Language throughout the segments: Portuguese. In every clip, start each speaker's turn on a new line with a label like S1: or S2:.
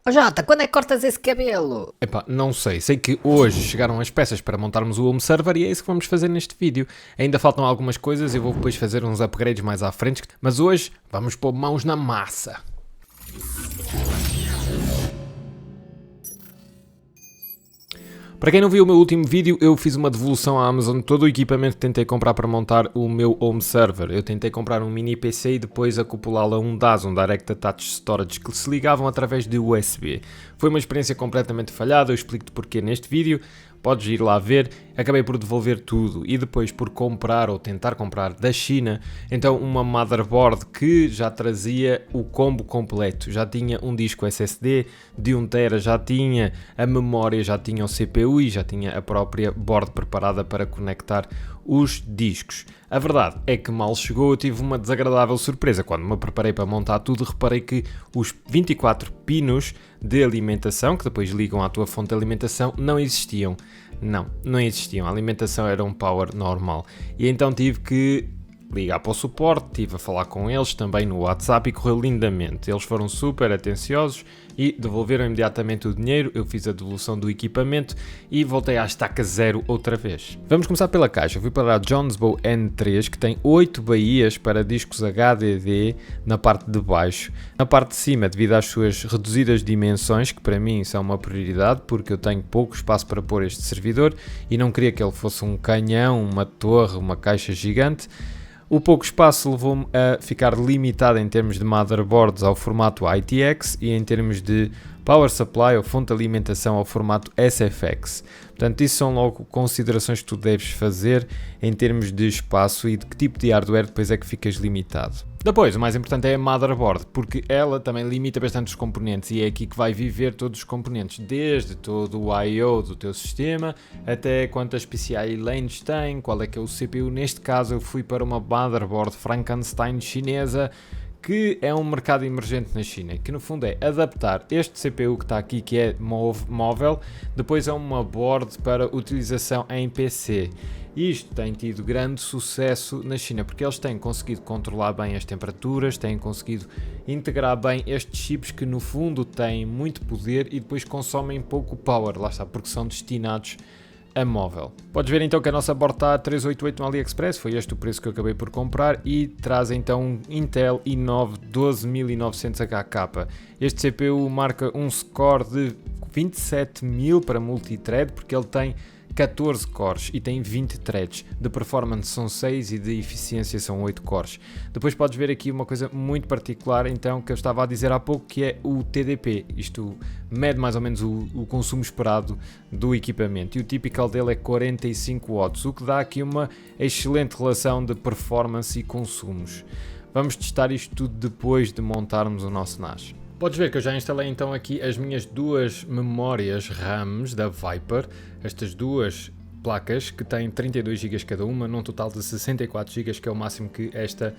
S1: Ó Jota, quando é que cortas esse cabelo?
S2: Epá, não sei. Sei que hoje chegaram as peças para montarmos o home server e é isso que vamos fazer neste vídeo. Ainda faltam algumas coisas, eu vou depois fazer uns upgrades mais à frente, mas hoje vamos pôr mãos na massa. Para quem não viu o meu último vídeo, eu fiz uma devolução à Amazon de todo o equipamento que tentei comprar para montar o meu home server. Eu tentei comprar um mini PC e depois acoplá-lo a um DAS, um Direct Attached Storage, que se ligavam através de USB. Foi uma experiência completamente falhada, eu explico-te porquê neste vídeo. Podes ir lá ver, acabei por devolver tudo e depois por comprar ou tentar comprar da China, então uma motherboard que já trazia o combo completo, já tinha um disco SSD de 1TB, já tinha a memória, já tinha o CPU e já tinha a própria board preparada para conectar os discos. A verdade é que mal chegou eu tive uma desagradável surpresa. Quando me preparei para montar tudo, reparei que os 24 pinos de alimentação, que depois ligam à tua fonte de alimentação, não existiam. Não existiam. A alimentação era um power normal. E então tive que ligar para o suporte, estive a falar com eles também no WhatsApp e correu lindamente. Eles foram super atenciosos e devolveram imediatamente o dinheiro. Eu fiz a devolução do equipamento e voltei à estaca zero outra vez. Vamos começar pela caixa. Eu fui para a Johnsbow N3, que tem 8 baías para discos HDD na parte de baixo. Na parte de cima, devido às suas reduzidas dimensões, que para mim são uma prioridade, porque eu tenho pouco espaço para pôr este servidor e não queria que ele fosse um canhão, uma torre, uma caixa gigante. O pouco espaço levou-me a ficar limitado em termos de motherboards ao formato ITX e em termos de power supply ou fonte de alimentação ao formato SFX. Portanto, isso são logo considerações que tu deves fazer em termos de espaço e de que tipo de hardware depois é que ficas limitado. Depois, o mais importante é a motherboard, porque ela também limita bastante os componentes e é aqui que vai viver todos os componentes, desde todo o I/O do teu sistema, até quantas PCIe lanes tem, qual é que é o CPU. Neste caso eu fui para uma motherboard Frankenstein chinesa, que é um mercado emergente na China, que no fundo é adaptar este CPU que está aqui, que é móvel, depois a uma board para utilização em PC. Isto tem tido grande sucesso na China, porque eles têm conseguido controlar bem as temperaturas, têm conseguido integrar bem estes chips que no fundo têm muito poder e depois consomem pouco power, lá está, porque são destinados a móvel. Podes ver então que a nossa board está a 388 no AliExpress, foi este o preço que eu acabei por comprar e traz então um Intel i9 12900HK. Este CPU marca um score de 27.000 para multithread, porque ele tem 14 cores e tem 20 threads. De performance são 6 e de eficiência são 8 cores. Depois podes ver aqui uma coisa muito particular então que eu estava a dizer há pouco, que é o TDP. Isto mede mais ou menos o consumo esperado do equipamento e o typical dele é 45 watts, o que dá aqui uma excelente relação de performance e consumos. Vamos testar isto tudo depois de montarmos o nosso NAS. Podes ver que eu já instalei então aqui as minhas duas memórias RAMs da Viper, estas duas placas que têm 32 GB cada uma, num total de 64 GB, que é o máximo que esta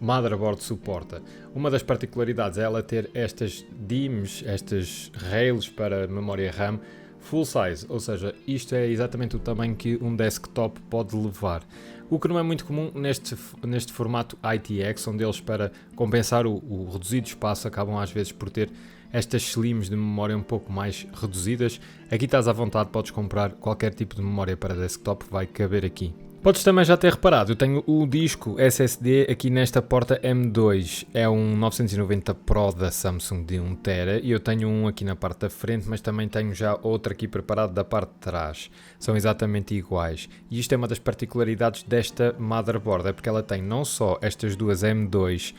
S2: motherboard suporta. Uma das particularidades é ela ter estas DIMMs, estas rails para memória RAM full size, ou seja, isto é exatamente o tamanho que um desktop pode levar. O que não é muito comum neste formato ITX, onde eles, para compensar o reduzido espaço, acabam às vezes por ter estas slims de memória um pouco mais reduzidas. Aqui estás à vontade, podes comprar qualquer tipo de memória para desktop, vai caber aqui. Podes também já ter reparado, eu tenho o disco SSD aqui nesta porta M2, é um 990 Pro da Samsung de 1TB e eu tenho um aqui na parte da frente, mas também tenho já outro aqui preparado da parte de trás, são exatamente iguais. E isto é uma das particularidades desta motherboard, é porque ela tem não só estas duas M2,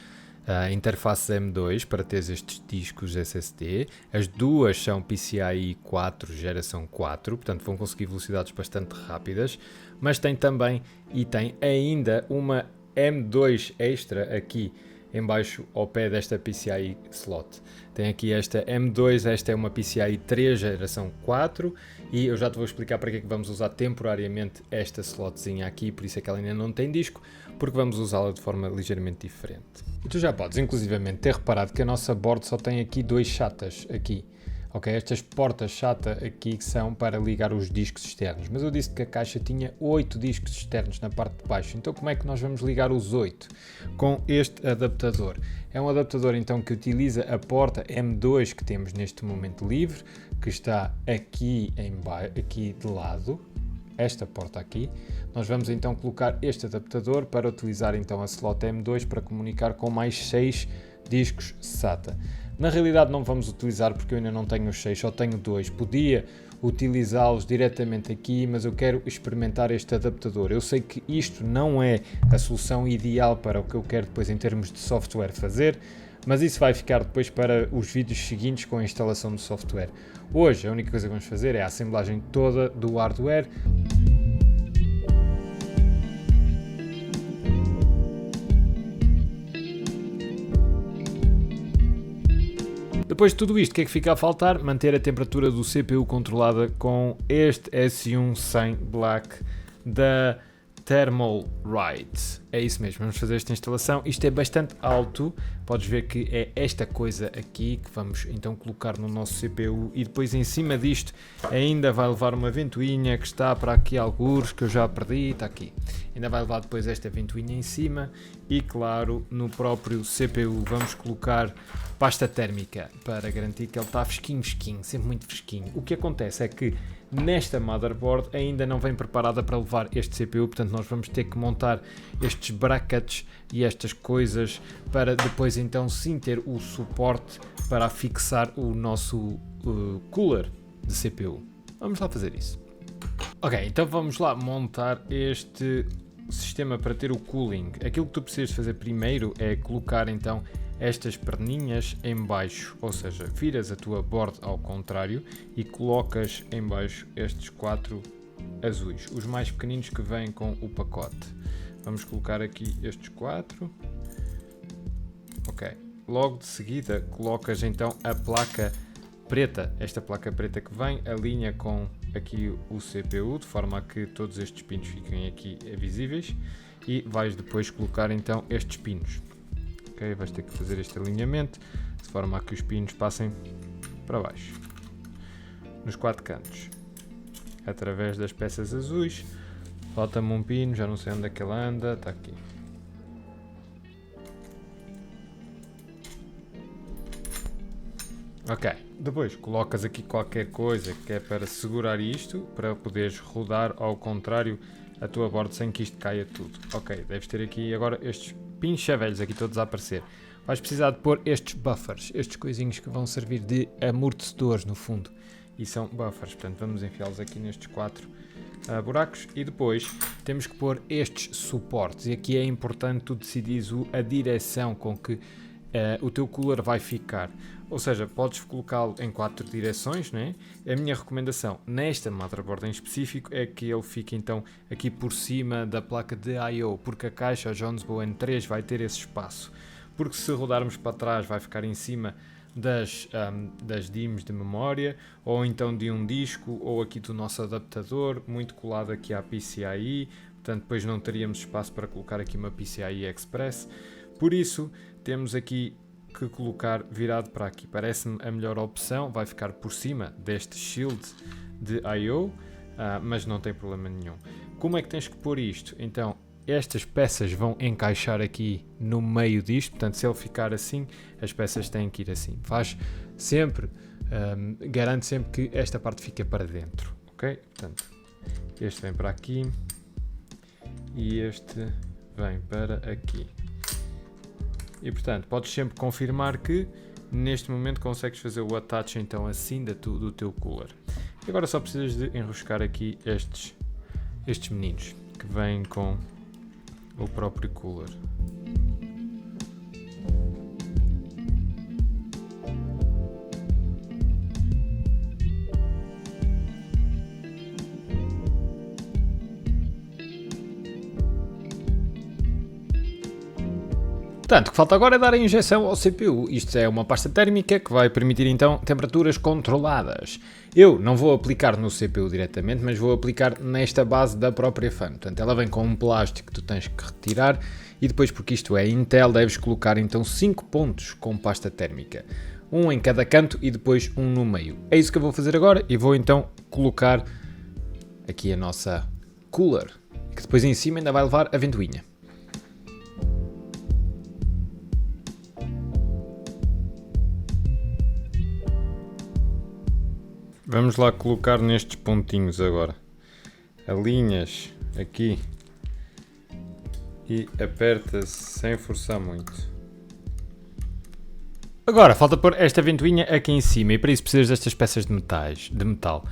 S2: interfaces M2 para ter estes discos SSD, as duas são PCIe 4 geração 4, portanto vão conseguir velocidades bastante rápidas, mas tem também e tem ainda uma M2 extra aqui em baixo ao pé desta PCIe slot. Tem aqui esta M2, esta é uma PCIe 3 geração 4 e eu já te vou explicar para que é que vamos usar temporariamente esta slotzinha aqui, por isso é que ela ainda não tem disco, porque vamos usá-la de forma ligeiramente diferente. E tu já podes inclusivamente ter reparado que a nossa board só tem aqui dois SATAs aqui. Ok, estas portas chata aqui são para ligar os discos externos, mas eu disse que a caixa tinha 8 discos externos na parte de baixo, então como é que nós vamos ligar os 8? Com este adaptador. É um adaptador então que utiliza a porta M2 que temos neste momento livre, que está aqui, aqui de lado, esta porta aqui. Nós vamos então colocar este adaptador para utilizar então a slot M2 para comunicar com mais 6 discos SATA. Na realidade não vamos utilizar porque eu ainda não tenho os 6, só tenho 2. Podia utilizá-los diretamente aqui, mas eu quero experimentar este adaptador. Eu sei que isto não é a solução ideal para o que eu quero depois em termos de software fazer, mas isso vai ficar depois para os vídeos seguintes com a instalação do software. Hoje a única coisa que vamos fazer é a assemblagem toda do hardware. Depois de tudo isto, o que é que fica a faltar? Manter a temperatura do CPU controlada com este S1 Black da Thermalright. É isso mesmo, vamos fazer esta instalação. Isto é bastante alto, podes ver que é esta coisa aqui que vamos então colocar no nosso CPU e depois em cima disto ainda vai levar uma ventoinha que está para aqui algures que eu já perdi, está aqui. Ainda vai levar depois esta ventoinha em cima e claro, no próprio CPU vamos colocar pasta térmica para garantir que ele está fresquinho, sempre muito fresquinho. O que acontece é que nesta motherboard ainda não vem preparada para levar este CPU, portanto nós vamos ter que montar estes brackets e estas coisas para depois então sim ter o suporte para fixar o nosso cooler de CPU. Vamos lá fazer isso. Ok, então vamos lá montar este sistema para ter o cooling. Aquilo que tu precisas fazer primeiro é colocar então estas perninhas em baixo, ou seja, viras a tua board ao contrário e colocas em baixo estes 4 azuis, os mais pequeninos que vêm com o pacote. Vamos colocar aqui estes 4. Ok, logo de seguida colocas então a placa preta, esta placa preta que vem, alinha com aqui o CPU, de forma a que todos estes pinos fiquem aqui visíveis e vais depois colocar então estes pinos. Ok, vais ter que fazer este alinhamento de forma a que os pinos passem para baixo, nos 4 cantos, através das peças azuis. Falta-me um pino, já não sei onde é que ele anda, está aqui. Ok, depois colocas aqui qualquer coisa que é para segurar isto, para poderes rodar ao contrário a tua board sem que isto caia tudo. Ok, deves ter aqui agora estes pinchavelhos aqui todos a aparecer. Vais precisar de pôr estes buffers, estes coisinhos que vão servir de amortecedores no fundo. E são buffers, portanto vamos enfiá-los aqui nestes 4 buracos e depois temos que pôr estes suportes. E aqui é importante tu decidires a direção com que o teu cooler vai ficar. Ou seja, podes colocá-lo em 4 direções, né? A minha recomendação nesta motherboard em específico é que ele fique então aqui por cima da placa de I/O, porque a caixa Jonesbo N3 vai ter esse espaço. Porque se rodarmos para trás vai ficar em cima das DIMMs de memória, ou então de um disco, ou aqui do nosso adaptador, muito colado aqui à PCIe, portanto depois não teríamos espaço para colocar aqui uma PCIe Express. Por isso temos aqui que colocar virado para aqui, parece-me a melhor opção, vai ficar por cima deste shield de I/O, mas não tem problema nenhum. Como é que tens que pôr isto? Então estas peças vão encaixar aqui no meio disto, portanto se ele ficar assim, as peças têm que ir assim. Faz sempre, garante sempre que esta parte fica para dentro, ok? Portanto, este vem para aqui e este vem para aqui. E portanto, podes sempre confirmar que neste momento consegues fazer o attach então assim do teu cooler. E agora só precisas de enroscar aqui estes meninos que vêm com o próprio cooler. Portanto, o que falta agora é dar a injeção ao CPU. Isto é uma pasta térmica que vai permitir então temperaturas controladas. Eu não vou aplicar no CPU diretamente, mas vou aplicar nesta base da própria fan. Portanto, ela vem com um plástico que tu tens que retirar e depois, porque isto é Intel, deves colocar então 5 pontos com pasta térmica. um em cada canto e depois um no meio. É isso que eu vou fazer agora e vou então colocar aqui a nossa cooler, que depois em cima ainda vai levar a ventoinha. Vamos lá colocar nestes pontinhos agora. Alinhas aqui e aperta-se sem forçar muito. Agora falta pôr esta ventoinha aqui em cima e para isso precisas destas peças de metal.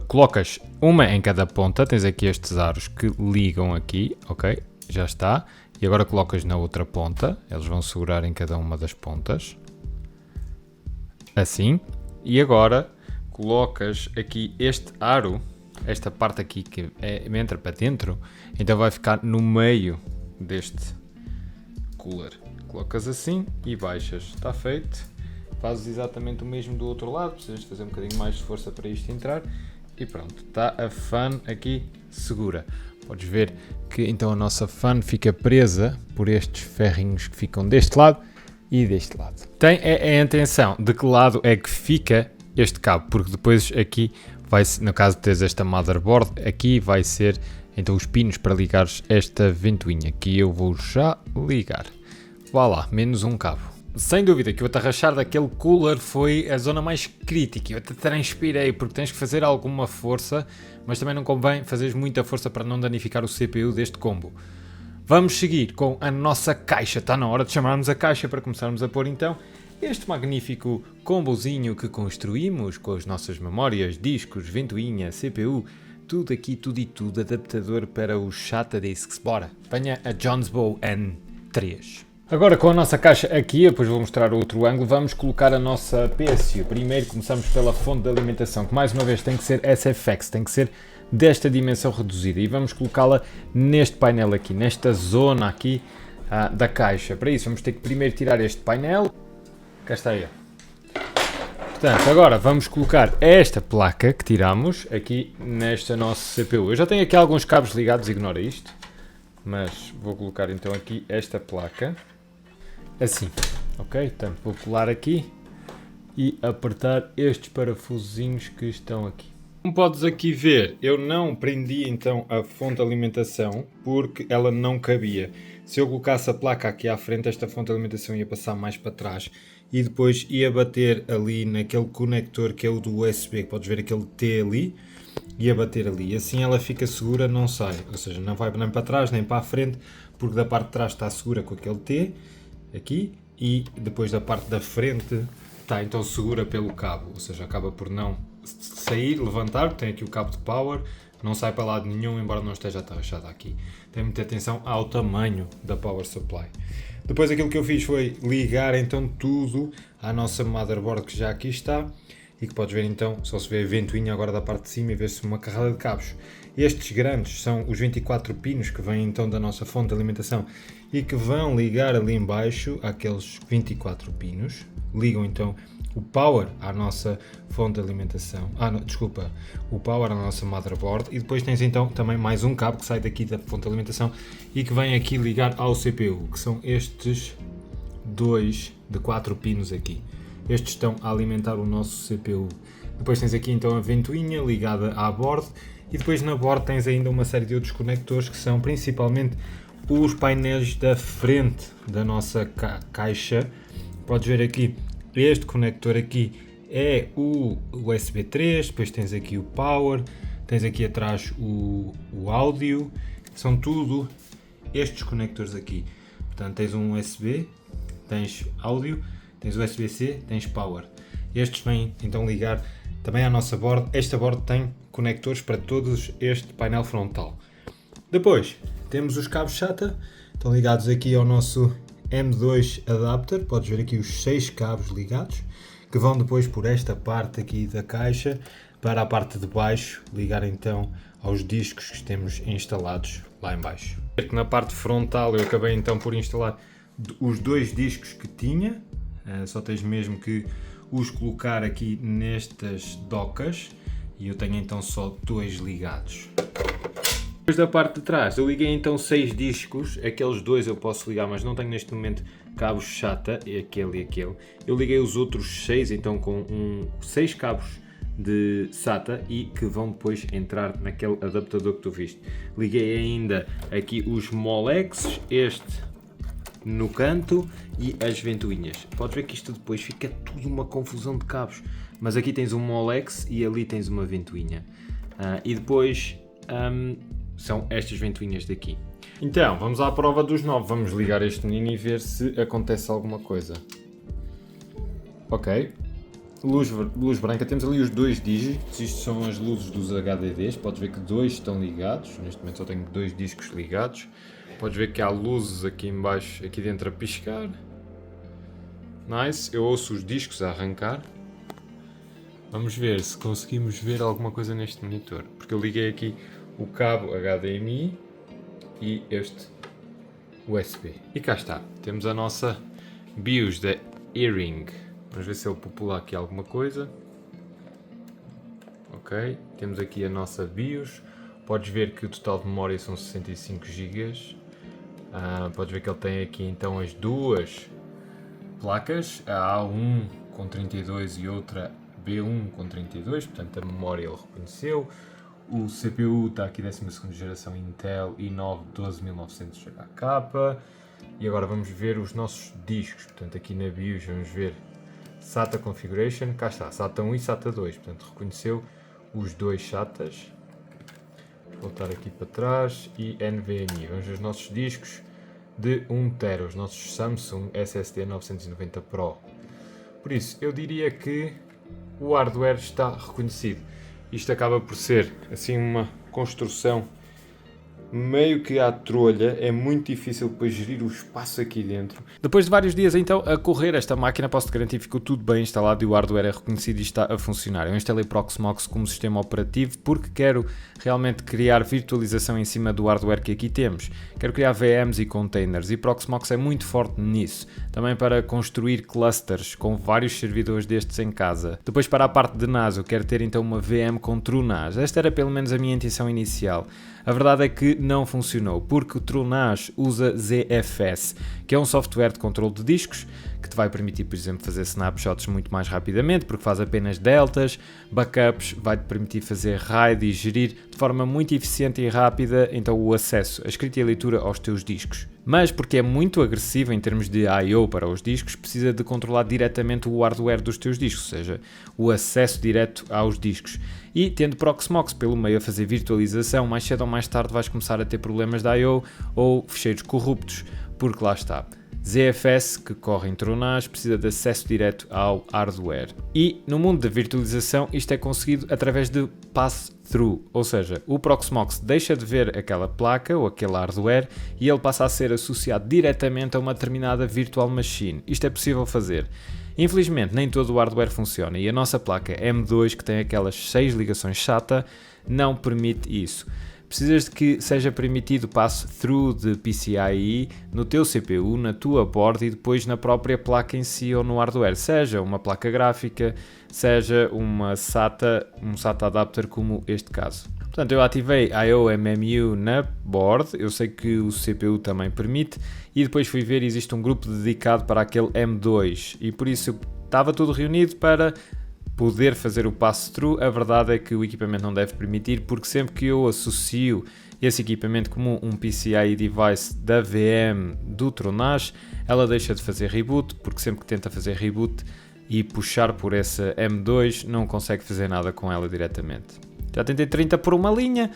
S2: Colocas uma em cada ponta, tens aqui estes aros que ligam aqui, ok? Já está. E agora colocas na outra ponta, eles vão segurar em cada uma das pontas. Assim. E agora colocas aqui este aro, esta parte aqui que entra para dentro, então vai ficar no meio deste cooler. Colocas assim e baixas. Está feito. Fazes exatamente o mesmo do outro lado, precisas fazer um bocadinho mais de força para isto entrar e pronto, está a fan aqui segura. Podes ver que então a nossa fan fica presa por estes ferrinhos que ficam deste lado e deste lado. Tem a intenção de que lado é que fica este cabo, porque depois aqui vai, no caso de teres esta motherboard, aqui vai ser então os pinos para ligares esta ventoinha, que eu vou já ligar. Vá lá, menos um cabo. Sem dúvida que o atarrachar daquele cooler foi a zona mais crítica. Eu até transpirei porque tens que fazer alguma força, mas também não convém fazeres muita força para não danificar o CPU deste combo. Vamos seguir com a nossa caixa. Está na hora de chamarmos a caixa para começarmos a pôr então este magnífico combozinho que construímos com as nossas memórias, discos, ventoinha, CPU, tudo aqui, tudo e tudo, adaptador para o SATA discs. Bora, venha a Johnsbow N3. Agora com a nossa caixa aqui, depois vou mostrar outro ângulo, vamos colocar a nossa PSU. Primeiro começamos pela fonte de alimentação, que mais uma vez tem que ser SFX, tem que ser desta dimensão reduzida. E vamos colocá-la neste painel aqui, nesta zona aqui da caixa. Para isso vamos ter que primeiro tirar este painel. Cá está ele. Portanto, agora vamos colocar esta placa que tiramos aqui nesta nossa CPU. Eu já tenho aqui alguns cabos ligados, ignora isto. Mas vou colocar então aqui esta placa. Assim, ok? Portanto, vou colar aqui e apertar estes parafusinhos que estão aqui. Como podes aqui ver, eu não prendi então a fonte de alimentação porque ela não cabia. Se eu colocasse a placa aqui à frente, esta fonte de alimentação ia passar mais para trás e depois ia bater ali naquele conector que é o do USB, podes ver aquele T ali, ia bater ali, e assim ela fica segura, não sai, ou seja, não vai nem para trás nem para a frente, porque da parte de trás está segura com aquele T aqui e depois da parte da frente está então segura pelo cabo, ou seja, acaba por não sair, levantar, tem aqui o cabo de power, não sai para lado nenhum, embora não esteja atarrachado aqui. Tem muita atenção ao tamanho da power supply. Depois aquilo que eu fiz foi ligar então tudo à nossa motherboard que já aqui está e que podes ver então, só se vê a ventoinha agora da parte de cima e vê-se uma carrada de cabos. Estes grandes são os 24 pinos que vêm então da nossa fonte de alimentação e que vão ligar ali embaixo àqueles 24 pinos. Ligam então o power à nossa fonte de alimentação, o power à nossa motherboard e depois tens então também mais um cabo que sai daqui da fonte de alimentação e que vem aqui ligar ao CPU, que são estes dois de 4 pinos aqui. Estes estão a alimentar o nosso CPU. Depois tens aqui então a ventoinha ligada à board e depois na board tens ainda uma série de outros conectores que são principalmente os painéis da frente da nossa caixa. Podes ver aqui, este conector aqui é o USB 3, depois tens aqui o power, tens aqui atrás o áudio, são tudo estes conectores aqui. Portanto tens um USB, tens áudio, tens USB-C, tens power. Estes vêm então ligar também à nossa board. Esta board tem conectores para todos este painel frontal. Depois temos os cabos SATA, estão ligados aqui ao nosso M2 adapter, podes ver aqui os 6 cabos ligados, que vão depois por esta parte aqui da caixa para a parte de baixo, ligar então aos discos que temos instalados lá em baixo. Na parte frontal eu acabei então por instalar os 2 discos que tinha, só tens mesmo que os colocar aqui nestas docas e eu tenho então só 2 ligados. Depois da parte de trás eu liguei então 6 discos, aqueles 2 eu posso ligar mas não tenho neste momento cabos SATA, aquele e aquele. Eu liguei os outros 6, então com 6 cabos de SATA e que vão depois entrar naquele adaptador que tu viste. Liguei ainda aqui os Molex, este no canto e as ventoinhas. Podes ver que isto depois fica tudo uma confusão de cabos, mas aqui tens um Molex e ali tens uma ventoinha. E depois são estas ventoinhas daqui. Então, vamos à prova dos 9. Vamos ligar este menino e ver se acontece alguma coisa. Ok. Luz branca. Temos ali os 2 dígitos. Isto são as luzes dos HDDs. Podes ver que 2 estão ligados. Neste momento só tenho 2 discos ligados. Podes ver que há luzes aqui em baixo, aqui dentro a piscar. Nice. Eu ouço os discos a arrancar. Vamos ver se conseguimos ver alguma coisa neste monitor. Porque eu liguei aqui o cabo HDMI e este USB. E cá está. Temos a nossa BIOS da Earring. Vamos ver se ele popula aqui alguma coisa. Ok. Temos aqui a nossa BIOS. Podes ver que o total de memória são 65 GB. Podes ver que ele tem aqui então as duas placas. A A1 com 32 e outra B1 com 32. Portanto a memória ele reconheceu. O CPU está aqui 12ª geração Intel i9 12900HK. E agora vamos ver os nossos discos. Portanto aqui na BIOS vamos ver SATA Configuration. Cá está, SATA 1 e SATA 2. Portanto reconheceu os dois SATAs. Vou voltar aqui para trás e NVMe. Vamos ver os nossos discos de 1TB. Os nossos Samsung SSD 990 Pro. Por isso eu diria que o hardware está reconhecido. Isto acaba por ser assim uma construção meio que à trolha, é muito difícil depois gerir o espaço aqui dentro. Depois de vários dias então a correr esta máquina, posso-te garantir que ficou tudo bem instalado e o hardware é reconhecido e está a funcionar. Eu instalei Proxmox como sistema operativo porque quero realmente criar virtualização em cima do hardware que aqui temos. Quero criar VMs e containers e Proxmox é muito forte nisso. Também para construir clusters com vários servidores destes em casa. Depois para a parte de NAS eu quero ter então uma VM com TrueNAS. Esta era pelo menos a minha intenção inicial. A verdade é que não funcionou, porque o TrueNAS usa ZFS, que é um software de controle de discos, que te vai permitir, por exemplo, fazer snapshots muito mais rapidamente, porque faz apenas deltas, backups, vai-te permitir fazer RAID e gerir de forma muito eficiente e rápida então o acesso, a escrita e a leitura aos teus discos. Mas porque é muito agressivo em termos de I/O para os discos, precisa de controlar diretamente o hardware dos teus discos, ou seja, o acesso direto aos discos. E tendo Proxmox pelo meio a fazer virtualização, mais cedo ou mais tarde vais começar a ter problemas de I/O ou fecheiros corruptos, porque lá está. ZFS, que corre em TrueNAS, precisa de acesso direto ao hardware. E no mundo da virtualização isto é conseguido através de pass-through, ou seja, o Proxmox deixa de ver aquela placa ou aquele hardware e ele passa a ser associado diretamente a uma determinada virtual machine. Isto é possível fazer. Infelizmente nem todo o hardware funciona e a nossa placa M2, que tem aquelas 6 ligações SATA, não permite isso. Precisas de que seja permitido pass-through de PCIe no teu CPU, na tua board e depois na própria placa em si ou no hardware, seja uma placa gráfica, seja um SATA adapter como este caso. Portanto, eu ativei IOMMU na board, eu sei que o CPU também permite e depois fui ver, existe um grupo dedicado para aquele M2 e por isso estava tudo reunido para poder fazer o pass-through. A verdade é que o equipamento não deve permitir, porque sempre que eu associo esse equipamento como um PCIe device da VM do TrueNAS, ela deixa de fazer reboot, porque sempre que tenta fazer reboot e puxar por essa M2, não consegue fazer nada com ela diretamente. Já tentei 30 por uma linha,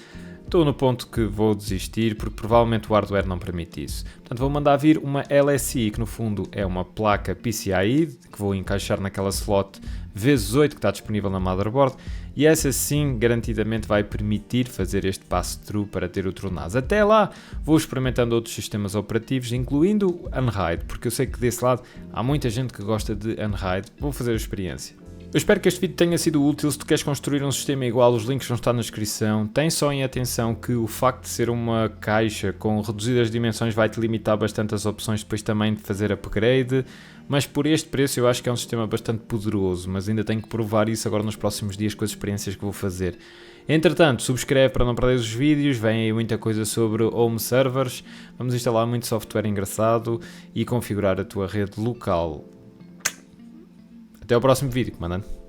S2: estou no ponto que vou desistir, porque provavelmente o hardware não permite isso. Portanto, vou mandar vir uma LSI, que no fundo é uma placa PCIe, que vou encaixar naquela slot vezes 8 que está disponível na motherboard, e essa sim garantidamente vai permitir fazer este pass-through para ter o TrueNAS. Até lá vou experimentando outros sistemas operativos, incluindo Unraid, porque eu sei que desse lado há muita gente que gosta de Unraid. Vou fazer a experiência. Eu espero que este vídeo tenha sido útil. Se tu queres construir um sistema igual, os links vão estar na descrição. Tem só em atenção que o facto de ser uma caixa com reduzidas dimensões vai-te limitar bastante as opções depois também de fazer upgrade, mas por este preço eu acho que é um sistema bastante poderoso, mas ainda tenho que provar isso agora nos próximos dias com as experiências que vou fazer. Entretanto, subscreve para não perder os vídeos, vem aí muita coisa sobre home servers, vamos instalar muito software engraçado e configurar a tua rede local. Até ao próximo vídeo, comandante.